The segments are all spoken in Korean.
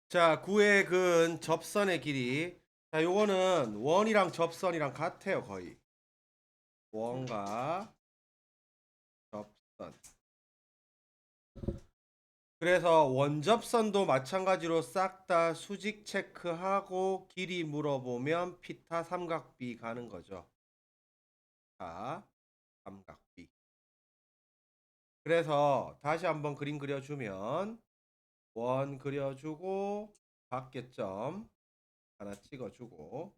자, 구획은 접선의 길이. 자, 요거는 원이랑 접선이랑 같아요, 거의. 원과 접선. 그래서 원접선도 마찬가지로 싹 다 수직 체크하고 길이 물어보면 피타 삼각비 가는 거죠. 자, 삼각비. 그래서 다시 한번 그림 그려주면 원 그려주고 밖에점 하나 찍어주고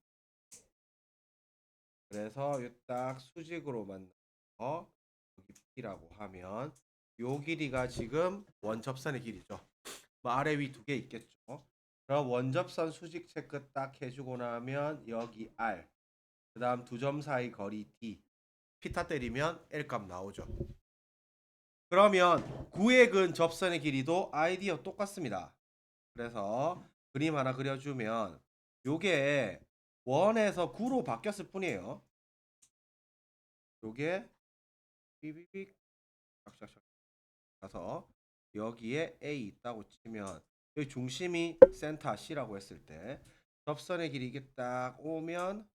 그래서 딱 수직으로 만나서 여기 P라고 하면 요 길이가 지금 원접선의 길이죠. 뭐 아래 위 두 개 있겠죠. 그럼 원접선 수직 체크 딱 해주고 나면 여기 R 그 다음 두 점 사이 거리 D 피타 때리면 L 값 나오죠. 그러면 구획은 접선의 길이도 아이디어 똑같습니다. 그래서 그림 하나 그려주면 요게 원에서 9로 바뀌었을 뿐이에요. 요게 삐삐삐 샥샥샥 가서 여기에 A 있다고 치면 여기 중심이 센터 C라고 했을 때 접선의 길이 이게 딱 오면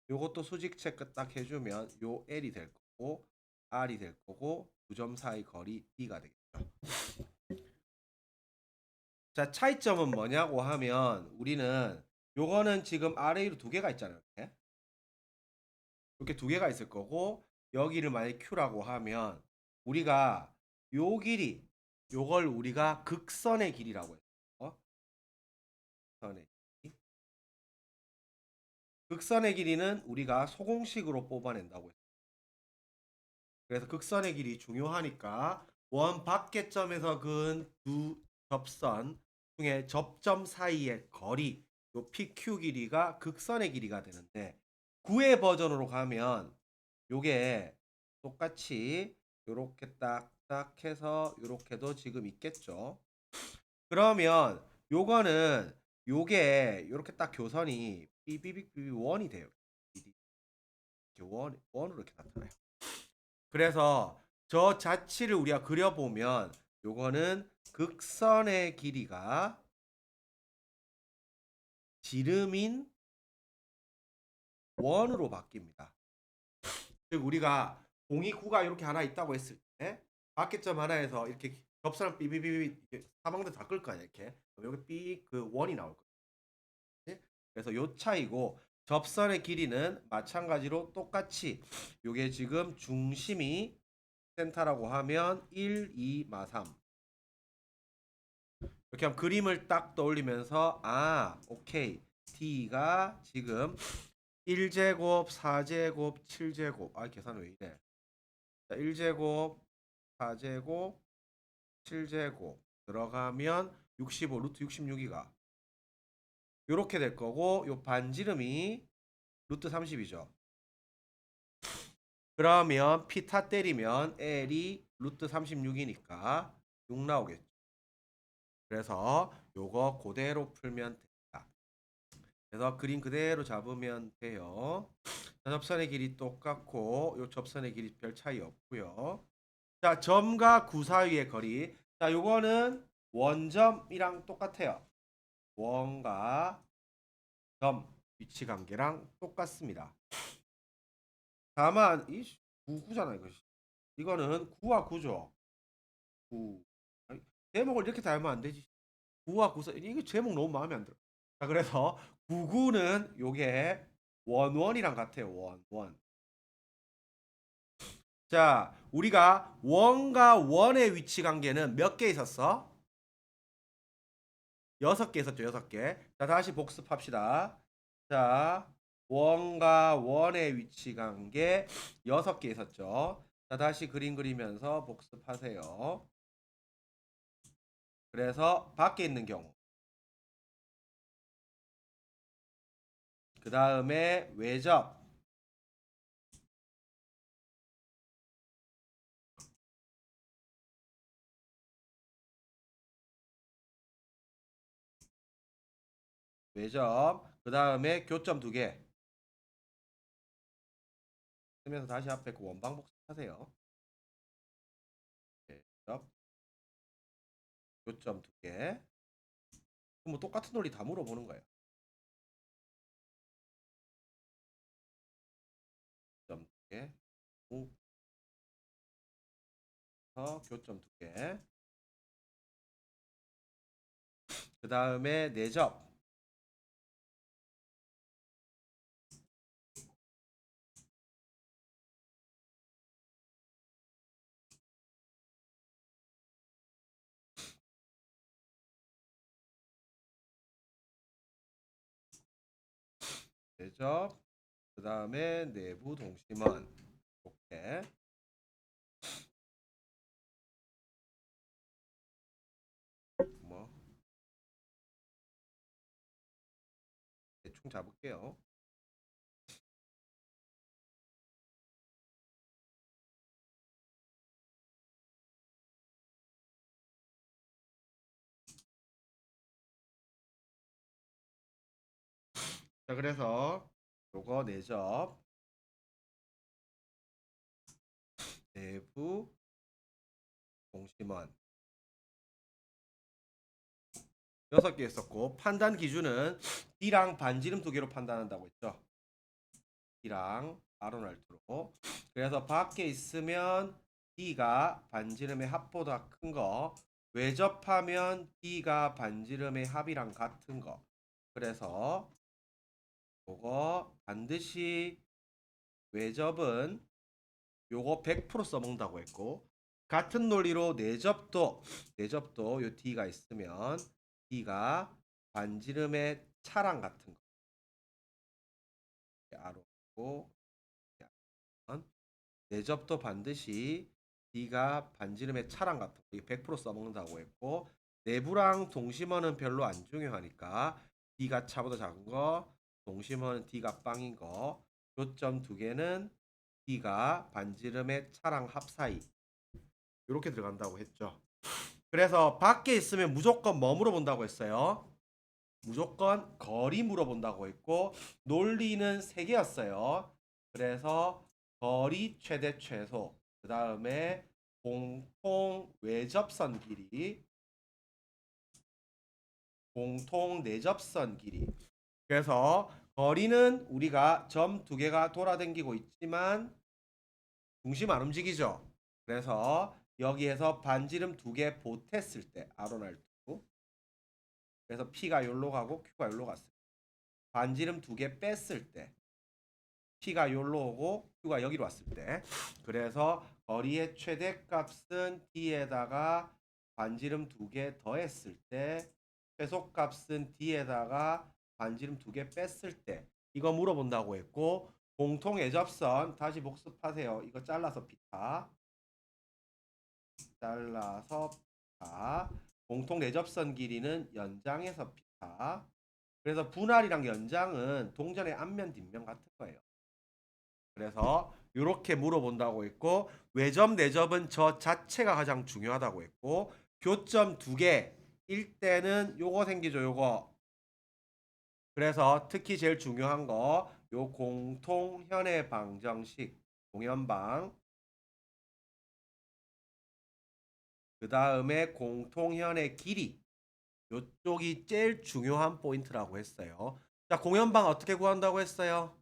요것도 수직 체크 딱 해주면 요 L이 될 거고 R이 될 거고 두 점 사이 거리 D가 되겠죠. 자, 차이점은 뭐냐고 하면 우리는 요거는 지금 아래로 두 개가 있잖아요. 이렇게 두 개가 있을 거고 여기를 만약 Q라고 하면 우리가 요 길이 요걸 우리가 극선의 길이라고 해요. 극선의 길이. 극선의 길이는 우리가 소공식으로 뽑아낸다고 해요. 그래서 극선의 길이 중요하니까 원 밖에점에서 그은 두 접선 중에 접점 사이의 거리 요 PQ 길이가 극선의 길이가 되는데 9의 버전으로 가면 요게 똑같이 요렇게 딱딱 해서 요렇게도 지금 있겠죠. 그러면 요거는 요게 요렇게 딱 교선이 삐삐삐삐 원이 돼요. 원으로 이렇게 나타나요. 그래서 저 자치를 우리가 그려보면 요거는 극선의 길이가 지름인 원으로 바뀝니다. 즉 우리가 공이구가 이렇게 하나 있다고 했을 때 밖에점 하나에서 이렇게 접선을 삐삐삐삐 사방들 다 끌 거 아니야 이렇게 여기 삐그 원이 나올 거예요. 그래서 요 차이고 접선의 길이는 마찬가지로 똑같이 요게 지금 중심이 센터라고 하면 1, 2, 마 3 이렇게 하면 그림을 딱 떠올리면서 오케이 D가 지금 1제곱 4제곱 7제곱 계산 왜 이래 자, 1제곱 4제곱 7제곱 들어가면 65 루트 66이가 요렇게 될 거고 요 반지름이 루트 30이죠. 그러면 피타 때리면 L이 루트 36이니까 6 나오겠죠. 그래서 요거 그대로 풀면 됩니다. 그래서 그림 그대로 잡으면 돼요. 자, 접선의 길이 똑같고 요 접선의 길이 별 차이 없고요. 자, 점과 구 사이의 거리. 자, 요거는 원점이랑 똑같아요. 원과 점 위치 관계랑 똑같습니다. 다만 이 구구잖아 이거. 이거는 구와 구죠. 구. 제목을 이렇게 달면 안 되지. 구와 구서 이거 제목 너무 마음에 안 들어. 자, 그래서 구구는 요게 원원이랑 같아요. 원. 자, 우리가 원과 원의 위치 관계는 몇 개 있었어? 6개 있었죠, 6개. 자, 다시 복습합시다. 자, 원과 원의 위치 관계 6개 있었죠. 자, 다시 그림 그리면서 복습하세요. 그래서 밖에 있는 경우. 그 다음에 외접. 외접. 그 다음에 교점 2개. 쓰면서 다시 앞에 그 원방 복습하세요. 외접. 교점 2개. 그럼 뭐 똑같은 논리 다 물어보는 거예요. 점 2개, 교점 2개. 그 다음에 내접. 내접. 그 다음에 내부 동심원. 이렇게. 뭐 대충 잡을게요. 자, 그래서 요거 내접, 내부 동심원 6개 있었고, 판단 기준은 D랑 반지름 2개로 판단한다고 했죠. D랑 아로날트로. 그래서 밖에 있으면 D가 반지름의 합보다 큰 거, 외접하면 D가 반지름의 합이랑 같은 거. 그래서 요거 반드시 외접은 요거 100% 써먹는다고 했고, 같은 논리로 내접도 요 D가 있으면 D가 반지름의 차랑 같은 거. 아로고 내접도 반드시 D가 반지름의 차랑 같은 거 100% 써먹는다고 했고, 내부랑 동심원은 별로 안 중요하니까 D가 차보다 작은 거, 동심원은 D가 빵인 거, 교점 2개는 D가 반지름의 차랑 합 사이 이렇게 들어간다고 했죠. 그래서 밖에 있으면 무조건 뭐 물어본다고 했어요? 무조건 거리 물어본다고 했고, 논리는 3개였어요. 그래서 거리 최대 최소, 그 다음에 공통 외접선 길이, 공통 내접선 길이. 그래서 거리는 우리가 점 2개가 돌아다니고 있지만 중심 안 움직이죠. 그래서 여기에서 반지름 2개 보탰을 때 아로날 두. 그래서 P가 여기로 가고 Q가 여기로 갔어요. 반지름 2개 뺐을 때 P가 여기로 오고 Q가 여기로 왔을 때, 그래서 거리의 최대값은 D에다가 반지름 2개 더했을 때, 최소값은 D에다가 반지름 2개 뺐을 때, 이거 물어본다고 했고, 공통 애접선 다시 복습하세요. 이거 잘라서 피타, 잘라서 피타. 공통 내접선 길이는 연장해서 피타. 그래서 분할이랑 연장은 동전의 앞면 뒷면 같은 거예요. 그래서 이렇게 물어본다고 했고, 외접 내접은 저 자체가 가장 중요하다고 했고, 교점 2개일 때는 요거 생기죠. 요거. 그래서 특히 제일 중요한 거 요 공통 현해 방정식 공연방, 그 다음에 공통 현해 길이, 요쪽이 제일 중요한 포인트라고 했어요. 자, 공연방 어떻게 구한다고 했어요?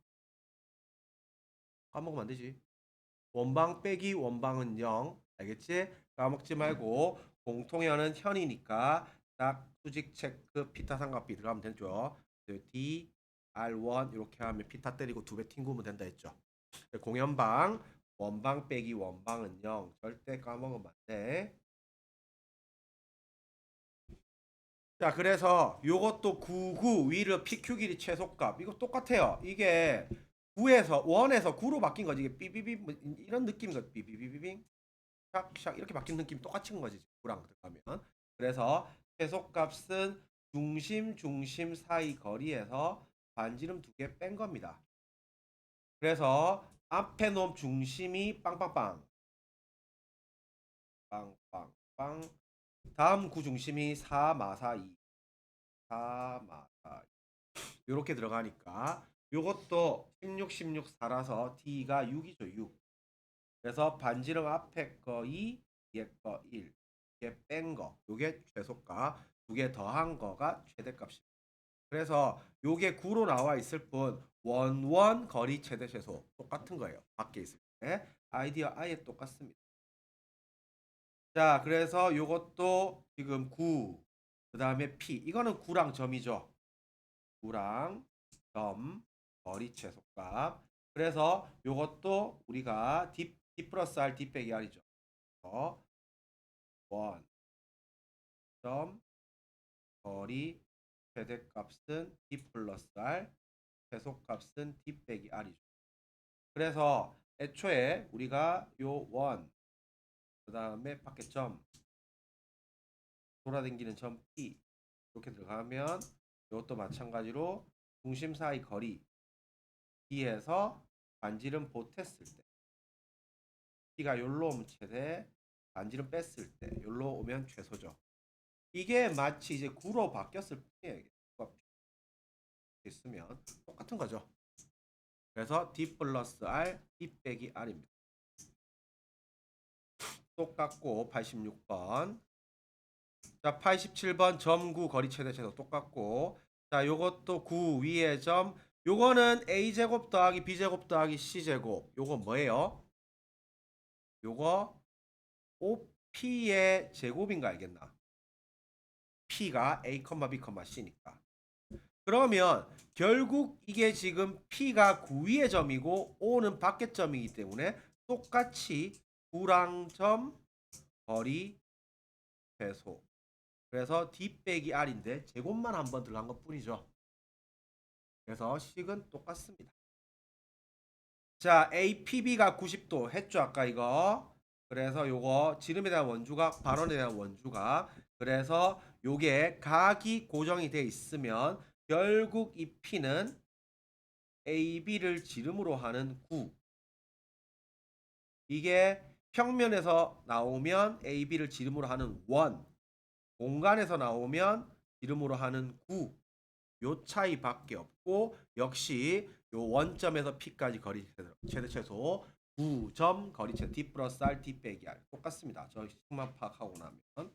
까먹으면 안 되지. 원방 빼기 원방은 0. 알겠지? 까먹지 말고 공통현은 현이니까 딱 수직 체크 피타 삼각비 들어가면 되죠. D, R1 이렇게 하면 피타 때리고 2배 튕구면 된다 했죠. 공연방 원방 빼기 원방은 0. 절대 까먹으면 안 돼. 자, 그래서 요것도 99 위를 PQ 길이 최소값 이거 똑같아요. 이게 9에서 1에서 9로 바뀐 거지. 이게 삐삐삐 뭐 이런 느낌인 거. 삐삐삐삐빙 샥샥 이렇게 바뀐 느낌 똑같은 거지. 9랑 들어가면. 그래서 최소값은 중심 사이 거리에서 반지름 2개 뺀 겁니다. 그래서 앞에 놈 중심이 빵빵빵 빵빵빵, 다음 구중심이 4마사 2 4마사 이렇게 들어가니까 요것도 16 4라서 D가 6이죠. 6. 그래서 반지름 앞에 거 2, 뒤에 거 1. 개 뺀 거, 요게 최소값, 두 개 더한 거가 최대값입니다. 그래서 요게 9로 나와 있을 뿐 원원 거리 최대 최소 똑같은 거예요. 밖에 있을 때 아이디어 아예 똑같습니다. 자, 그래서 요것도 지금 9, 그 다음에 P. 이거는 9랑 점이죠. 9랑 점, 거리 최소값. 그래서 요것도 우리가 D 플러스 R, D 빼기 R이죠. 1, 점, 거리 최대값은 D 플러스 R, 최소값은 D 빼기 R이죠. 그래서 애초에 우리가 요 1, 그 다음에 밖에 점, 돌아다니는 점 P 이렇게 들어가면 이것도 마찬가지로 중심 사이 거리 D에서 반지름 보탰을 때 P가 여기로 오면 최대, 반지름 뺐을 때 여기로 오면 최소죠. 이게 마치 이제 9로 바뀌었을 뿐이에요. 있으면 똑같은 거죠. 그래서 D 플러스 R, D 빼기 R입니다. 똑같고 86번. 자, 87번 점9 거리 최대 최소 똑같고. 자, 요것도 9 위에 점. 요거는 A제곱 더하기 B제곱 더하기 C제곱. 요거 뭐예요? 요거 OP의 제곱인가 알겠나? P가 A, B, C니까. 그러면 결국 이게 지금 P가 9 위의 점이고 O는 밖의 점이기 때문에 똑같이 9랑 점 거리 최소. 그래서 D 빼기 R인데 제곱만 한번 들어간 것 뿐이죠. 그래서 식은 똑같습니다. 자, APB가 90도 했죠 아까 이거. 그래서 요거 지름에 대한 원주각, 반원에 대한 원주각. 그래서 요게 각이 고정이 돼 있으면 결국 이 P는 AB를 지름으로 하는 9. 이게 평면에서 나오면 AB를 지름으로 하는 1. 공간에서 나오면 지름으로 하는 9. 요 차이밖에 없고 역시 요 원점에서 P까지 거리 최대 최소 9점 거리 최대 D 플러스 R, D 빼기 R 똑같습니다. 저 식만 파악하고 나면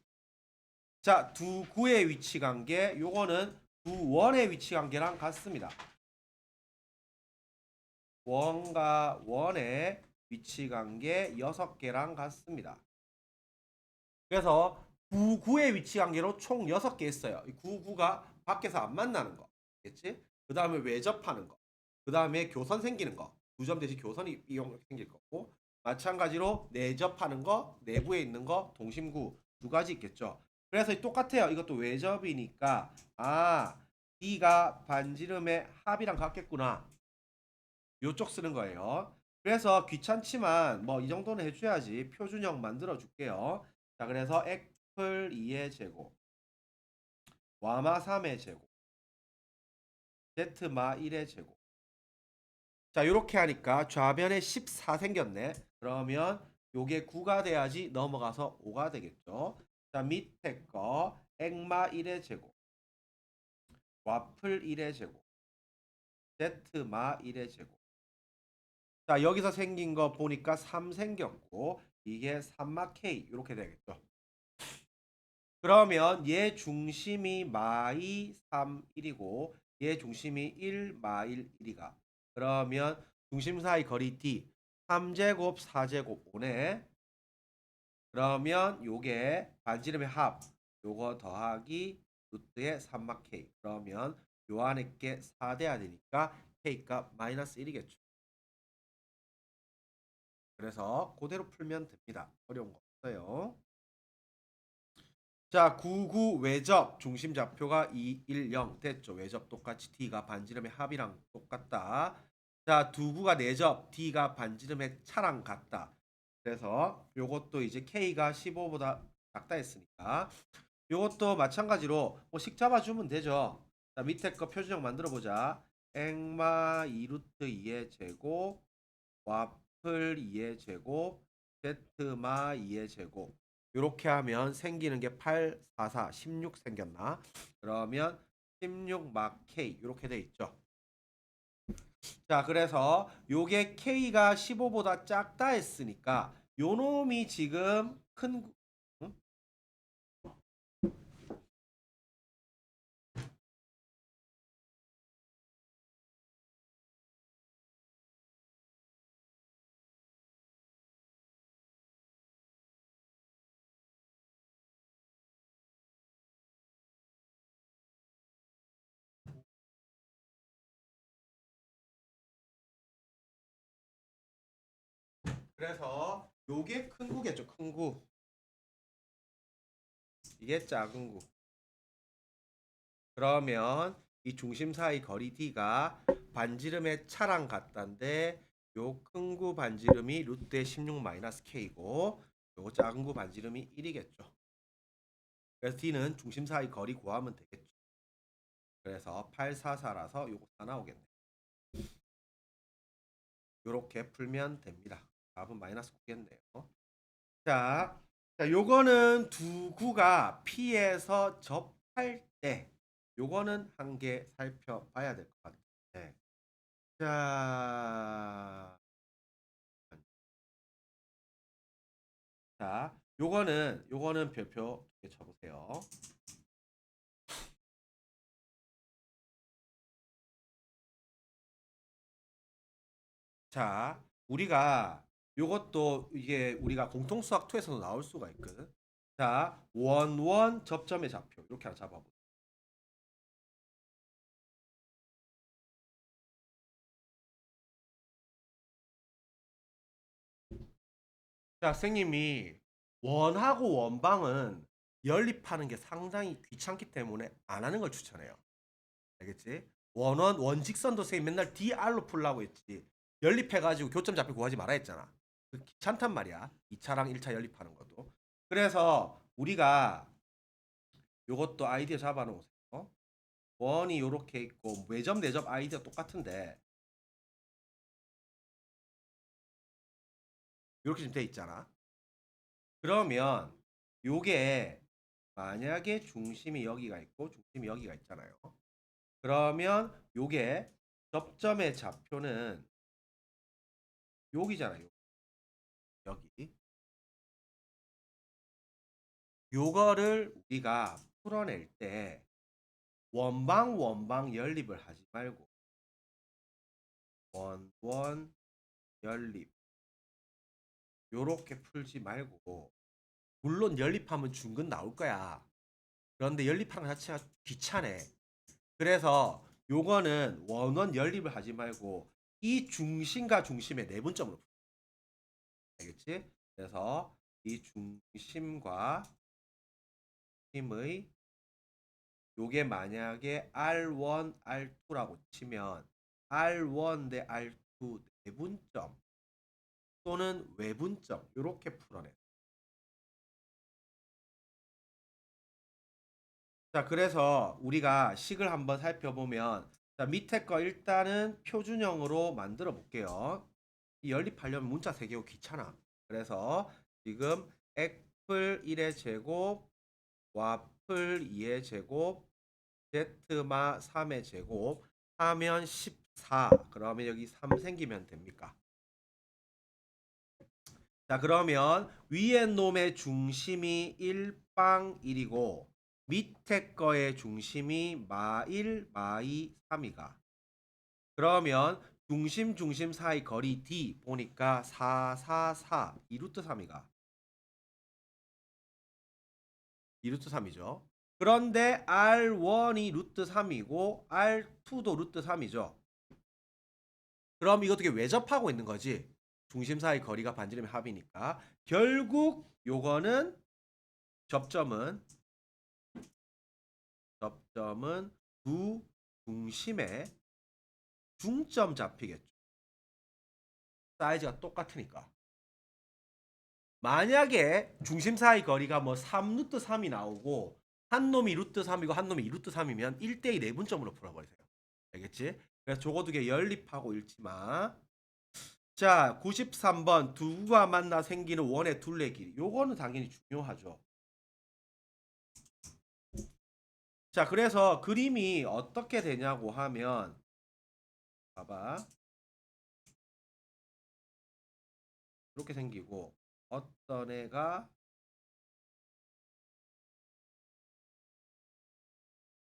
자, 두 구의 위치 관계 요거는 두 원의 위치 관계랑 같습니다. 원과 원의 위치 관계 6개랑 같습니다. 그래서 9, 9의 위치 관계로 총 6개 있어요. 이 9, 9가 밖에서 안 만나는 거. 겠지? 그 다음에 외접하는 거. 그 다음에 교선 생기는 거. 9점 대신 교선이 생길 거고. 마찬가지로 내접하는 거, 내부에 있는 거, 동심구 두 가지 있겠죠. 그래서 똑같아요. 이것도 외접이니까 D가 반지름의 합이랑 같겠구나. 요쪽 쓰는 거예요. 그래서 귀찮지만 뭐 이 정도는 해줘야지. 표준형 만들어 줄게요. 자, 그래서 애플 2의 제곱, 와마 3의 제곱, 제트마 1의 제곱. 자, 요렇게 하니까 좌변에 14 생겼네. 그러면 요게 9가 돼야지 넘어가서 5가 되겠죠. 자, 밑에 거 액마 1의 제곱, 와플 1의 제곱, 제트마 1의 제곱. 자, 여기서 생긴 거 보니까 3 생겼고 이게 3마 K 이렇게 되겠죠. 그러면 얘 중심이 마이 3, 1이고 얘 중심이 1, 마일 1이가. 그러면 중심 사이 거리 D 3제곱 4제곱 5네. 그러면 요게 반지름의 합 요거 더하기 루트의 3마 K. 그러면 요 안에 게 4 돼야 되니까 K값 마이너스 1이겠죠. 그래서 그대로 풀면 됩니다. 어려운 거 없어요. 자, 99 외접 중심 좌표가 2, 1, 0 됐죠. 외접 똑같이 D가 반지름의 합이랑 똑같다. 자, 두구가 내접 D가 반지름의 차랑 같다. 그래서 요것도 이제 K가 15보다 작다 했으니까 요것도 마찬가지로 뭐 식 잡아주면 되죠. 자, 밑에 거 표준형 만들어 보자. 액마 2루트 2의 제곱, 와플 2의 제곱, 제트마 2의 제곱. 이렇게 하면 생기는 게 8, 4, 4, 16 생겼나? 그러면 16 막 K 이렇게 돼 있죠. 자, 그래서 요게 K가 15보다 작다 했으니까 요 놈이 지금 큰 응? 그래서 요게 큰 구겠죠. 큰 구. 이게 작은 구. 그러면 이 중심 사이 거리 D가 반지름의 차랑 같다인데 요 큰 구 반지름이 루트의 16 마이너스 K고 요거 작은 구 반지름이 1이겠죠. 그래서 D는 중심 사이 거리 구하면 되겠죠. 그래서 844라서 요거 다 나오겠네. 요렇게 풀면 됩니다. 답은 마이너스 9겠네요. 자, 요거는 두 구가 P에서 접할 때 요거는 한 개 살펴봐야 될 것 같아요. 자, 요거는 별표 두 개 쳐보세요. 자, 우리가 요것도 이게 우리가 공통수학 2에서도 나올 수가 있거든. 자, 원 접점의 좌표 이렇게 하나 잡아보자. 자, 선생님이 원하고 원방은 연립하는 게 상당히 귀찮기 때문에 안 하는 걸 추천해요. 알겠지? 원직선도 선생님 맨날 DR로 풀라고 했지. 연립해가지고 교점 잡히 구하지 말아 했잖아. 그 귀찮단 말이야. 2차랑 1차 연립하는 것도. 그래서 우리가 요것도 아이디어 잡아놓으세요. 원이 요렇게 있고 외접 내접 아이디어 똑같은데 요렇게 좀 돼 있잖아. 그러면 요게 만약에 중심이 여기가 있고 중심이 여기가 있잖아요. 그러면 요게 접점의 좌표는 여기잖아요. 여기. 요거를 우리가 풀어낼 때 원방 연립을 하지 말고 원 연립 요렇게 풀지 말고 물론 연립하면 중근 나올 거야. 그런데 연립하는 것 자체가 귀찮아. 그래서 요거는 원원 연립을 하지 말고 이 중심과 중심의 내분점으로 풀어. 알겠지? 그래서 이 중심과 힘의 요게 만약에 R1, R2라고 치면 R1 대 R2 내분점 또는 외분점 이렇게 풀어내. 자, 그래서 우리가 식을 한번 살펴보면 자, 밑에 거 일단은 표준형으로 만들어 볼게요. 이 연립하려면 문자 3개고 귀찮아. 그래서 지금 애플 1의 제곱, 와플 2의 제곱, 제트마 3의 제곱 하면 14. 그러면 여기 3 생기면 됩니까? 자, 그러면 위에 놈의 중심이 1빵 1이고 밑에 거의 중심이 마1, 마2, 3이가. 그러면 중심 사이 거리 D 보니까 4, 4, 4, 2루트 3이가. 2루트 3이죠. 그런데 R1이 루트 3이고 R2도 루트 3이죠. 그럼 이거 어떻게 외접하고 있는 거지? 중심 사이 거리가 반지름의 합이니까. 결국 요거는 접점은 두 중심의 중점 잡히겠죠. 사이즈가 똑같으니까. 만약에 중심 사이 거리가 뭐 3루트 3이 나오고 한 놈이 루트 3이고 한 놈이 2루트 3이면 1대2 내분점으로 풀어버리세요. 알겠지? 그래서 저거 두 개 연립하고 읽지 마. 자, 93번 두가 만나 생기는 원의 둘레 길이. 요거는 당연히 중요하죠. 자, 그래서 그림이 어떻게 되냐고 하면 봐봐. 이렇게 생기고 어떤 애가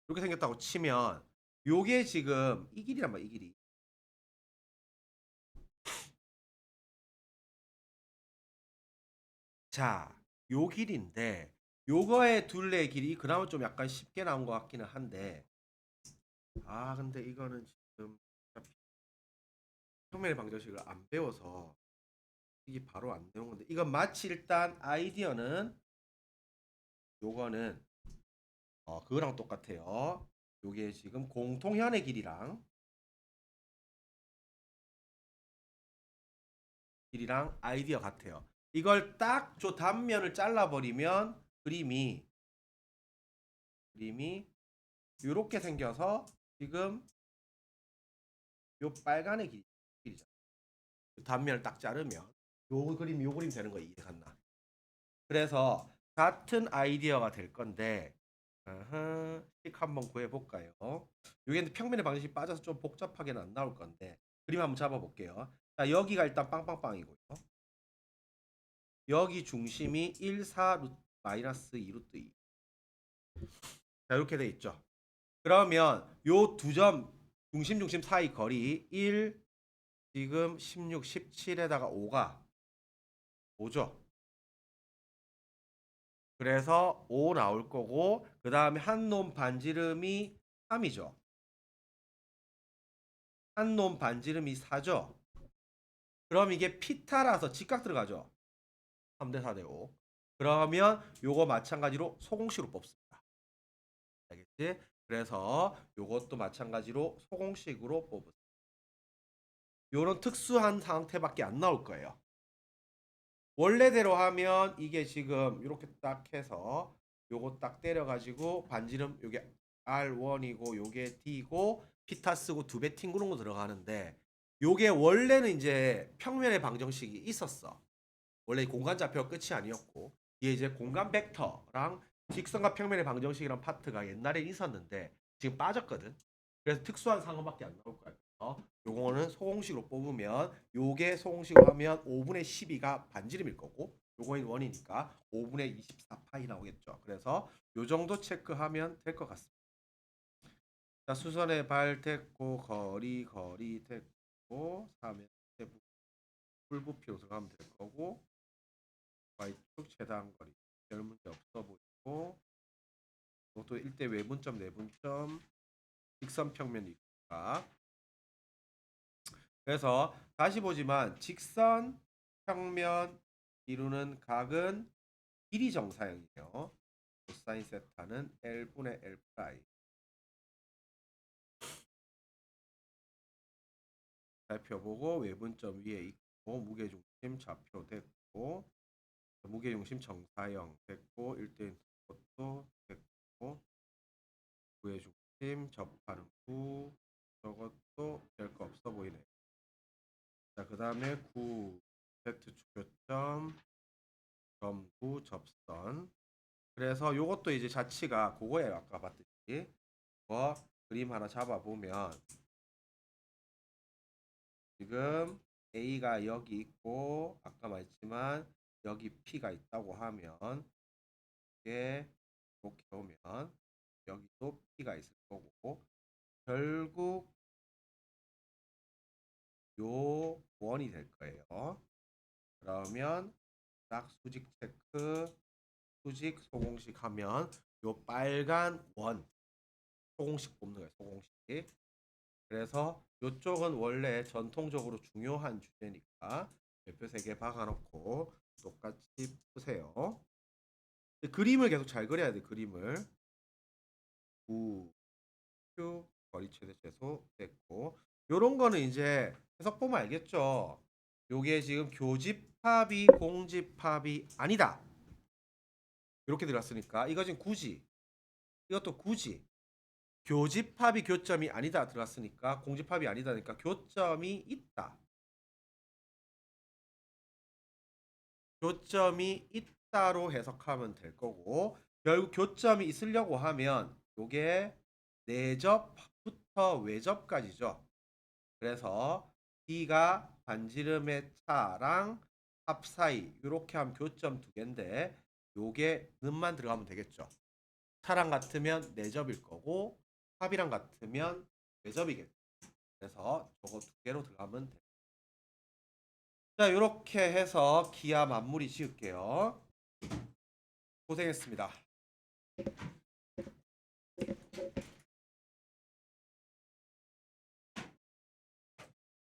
이렇게 생겼다고 치면 요게 지금 이 길이란 말이야, 이 길이. 자, 요 길인데 요거의 둘레 길이 그나마 좀 약간 쉽게 나온 것 같기는 한데 근데 이거는 지금 평면의 방정식을 안 배워서 이게 바로 안 되는 건데 이건 마치 일단 아이디어는 요거는 그거랑 똑같아요. 요게 지금 공통현의 길이랑 아이디어 같아요. 이걸 딱 저 단면을 잘라버리면 그림이 이렇게 생겨서 지금 요 빨간의 길이죠. 단면을 딱 자르면 요 그림 되는 거 이해갔나? 그래서 같은 아이디어가 될 건데 식 한번 구해 볼까요? 요게 평면의 방식이 빠져서 좀 복잡하게는 안 나올 건데 그림 한번 잡아 볼게요. 자, 여기가 일단 빵빵빵이고요. 여기 중심이 1, 4 루트 마이너스 2 루트 2. 자, 이렇게 돼 있죠. 그러면 요 두 점 중심 사이 거리 1 지금 16, 17에다가 5가 5죠. 그래서 5 나올 거고 그 다음에 한 놈 반지름이 3이죠. 한 놈 반지름이 4죠. 그럼 이게 피타라서 직각 들어가죠. 3대 4대 5. 그러면 요거 마찬가지로 소공식으로 뽑습니다. 알겠지? 그래서 요것도 마찬가지로 소공식으로 뽑으세요. 요런 특수한 상태밖에 안 나올 거예요. 원래대로 하면 이게 지금 이렇게 딱 해서 요거 딱 때려가지고 반지름 요게 R1이고 요게 D고 피타 쓰고 두 배 튕구는 거 들어가는데 요게 원래는 이제 평면의 방정식이 있었어. 원래 공간 좌표가 끝이 아니었고 이게 이제 공간 벡터랑 직선과 평면의 방정식이란 파트가 옛날에 있었는데 지금 빠졌거든. 그래서 특수한 상황밖에 안 나올 거야. 요거는 소공식으로 뽑으면 요게 소공식으로 하면 5분의 12가 반지름일 거고 요거는 원이니까 5분의 24파이 나오겠죠. 그래서 요 정도 체크하면 될 것 같습니다. 자, 수선의 발 됐고 거리 됐고 3의 풀부피로 들어가면 될 거고 Y축 최단 거리 별 문제 없어 보이고 이것도 1대 외분점 내분점 직선 평면이니까 그래서 다시 보지만 직선 평면 이루는 각은 길이 정사형이에요. 코사인 세타는 L분의 L 프라임. 살펴보고 외분점 위에 있고 무게중심 좌표 됐고 무게중심 정사형 됐고 1대1 것도 됐고 무게중심 접하는 구 저것도 별 거 없어 보이네. 자, 그 다음에 9 Z축교점 점구 접선. 그래서 요것도 이제 자치가 그거예요. 아까 봤듯이 뭐 그림 하나 잡아보면 지금 A가 여기 있고 아까 말했지만 여기 P가 있다고 하면 이게 이렇게 오면 여기도 P가 있을 거고 결국 요 원이 될 거예요. 그러면 딱 수직 체크 수직 소공식 하면 요 빨간 원 소공식 뽑는 거예요. 소공식. 그래서 요쪽은 원래 전통적으로 중요한 주제니까 별표 3개 박아놓고 똑같이 푸세요. 그림을 계속 잘 그려야 돼. 그림을. 우, 큐, 거리 최대 최소 됐고 요런 거는 이제 해석 보면 알겠죠. 요게 지금 교집합이 공집합이 아니다. 이렇게 들어갔으니까 이거 지금 굳이 이것도 굳이 교집합이 교점이 아니다 들어갔으니까 공집합이 아니다니까 교점이 있다. 교점이 있다로 해석하면 될 거고 결국 교점이 있으려고 하면 요게 내접부터 외접까지죠. 그래서 D가 반지름의 차랑 합 사이 이렇게 하면 교점 두 개인데 요게 는만 들어가면 되겠죠. 차랑 같으면 내접일 거고 합이랑 같으면 외접이겠죠. 그래서 저거 두 개로 들어가면 돼요. 자, 이렇게 해서 기하 마무리 지을게요. 고생했습니다.